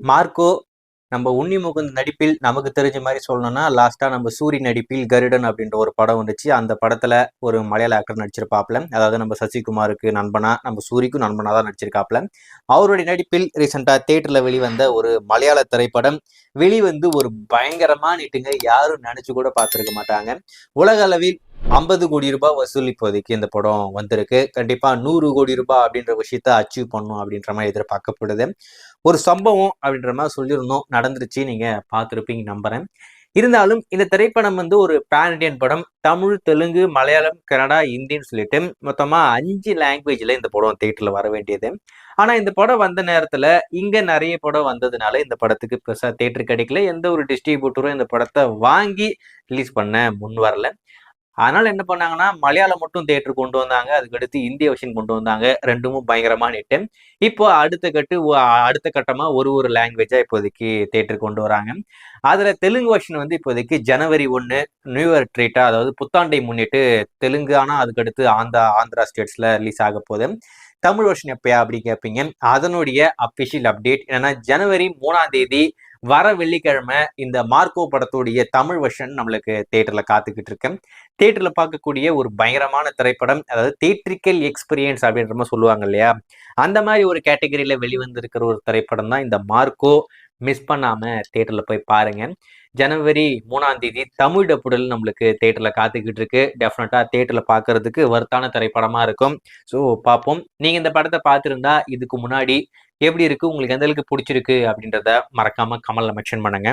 Marco நம்ம உன்னி முகுந்த் நடிப்பில் நமக்கு தெரிஞ்ச மாதிரி சொல்லணும்னா லாஸ்டா நம்ம சூரி நடிப்பில் கருடன் அப்படின்ற ஒரு படம் வந்துச்சு. அந்த படத்துல ஒரு மலையாள ஆக்டர் நடிச்சிருப்பாப்ல. அதாவது நம்ம சசிகுமாருக்கு நண்பனா, நம்ம சூரிக்கும் நண்பனா தான் நடிச்சிருக்காப்ல. அவருடைய நடிப்பில் ரீசெண்டா தியேட்டர்ல வெளிவந்த ஒரு மலையாள திரைப்படம் வெளிவந்து ஒரு பயங்கரமா நீட்டுங்க. யாரும் நினைச்சு கூட பார்த்திருக்க மாட்டாங்க. உலக அளவில் 50 கோடி ரூபாய் வசூல் இப்போதைக்கு இந்த படம் வந்திருக்கு. கண்டிப்பா 100 கோடி ரூபாய் அப்படின்ற விஷயத்த அச்சீவ் பண்ணும் அப்படின்ற மாதிரி எதிர்பார்க்கப்படுது. ஒரு சம்பவம் அப்படின்ற மாதிரி சொல்லியிருந்தோம், நடந்துருச்சு. நீங்க பார்த்துருப்பீங்க நம்புறேன். இருந்தாலும் இந்த திரைப்படம் வந்து ஒரு பேன் இண்டியன் படம். தமிழ், தெலுங்கு, மலையாளம், கன்னடா, இந்தின்னு சொல்லிட்டு மொத்தமா 5 லாங்குவேஜ்ல இந்த படம் தியேட்டர்ல வர வேண்டியது. ஆனா இந்த படம் வந்த நேரத்துல இங்க நிறைய படம் வந்ததுனால இந்த படத்துக்கு பெருசா தியேட்டர் கிடைக்கல. எந்த ஒரு டிஸ்ட்ரிபியூட்டரும் இந்த படத்தை வாங்கி ரிலீஸ் பண்ண முன் வரல. அதனால என்ன பண்ணாங்கன்னா மலையாளம் மட்டும் தியேட்டர் கொண்டு வந்தாங்க. அதுக்கடுத்து இந்திய வெர்ஷன் கொண்டு வந்தாங்க. ரெண்டுமும் பயங்கரமா நிட்டு. இப்போ அடுத்த கட்டமா ஒரு லாங்குவேஜா இப்போதைக்கு தியேட்டர் கொண்டு வராங்க. அதுல தெலுங்கு வெர்ஷன் வந்து இப்போதைக்கு ஜனவரி 1 நியூ இயர் ட்ரீட்டா, அதாவது புத்தாண்டை முன்னிட்டு தெலுங்கானா அதுக்கடுத்து ஆந்திரா ஸ்டேட்ஸ்ல ரிலீஸ் ஆக போகுது. தமிழ் வெர்ஷன் எப்பயா அப்படி கேட்பீங்க. அதனுடைய அபிஷியல் அப்டேட் என்னன்னா ஜனவரி 3ஆம் தேதி வர வெள்ளிக்கிழமை இந்த மார்க்கோ படத்துடைய தமிழ் வெர்ஷன் நம்மளுக்கு தியேட்டர்ல காத்துக்கிட்டு இருக்கேன். தியேட்டர்ல பார்க்கக்கூடிய ஒரு பயங்கரமான திரைப்படம், அதாவது தியேட்ரிக்கல் எக்ஸ்பீரியன்ஸ் அப்படின்ற மாதிரி சொல்லுவாங்க இல்லையா, அந்த மாதிரி ஒரு கேட்டகரியில வெளிவந்திருக்கிற ஒரு திரைப்படம் தான் இந்த மார்க்கோ. மிஸ் பண்ணாம தியேட்டர்ல போய் பாருங்க. ஜனவரி 3ஆம் தேதி தமிழ் டப்புடல் நம்மளுக்கு தியேட்டர்ல காத்துக்கிட்டு இருக்கு. டெஃபினட்டா தியேட்டர்ல பார்க்கறதுக்கு வர்த்தான திரைப்படமா இருக்கும். ஸோ பார்ப்போம். நீங்க இந்த படத்தை பார்த்துருந்தா இதுக்கு முன்னாடி எப்படி இருக்கு, உங்களுக்கு எந்த அளவுக்கு பிடிச்சிருக்கு அப்படின்றத மறக்காம கமெண்ட்ல மென்ஷன் பண்ணுங்க.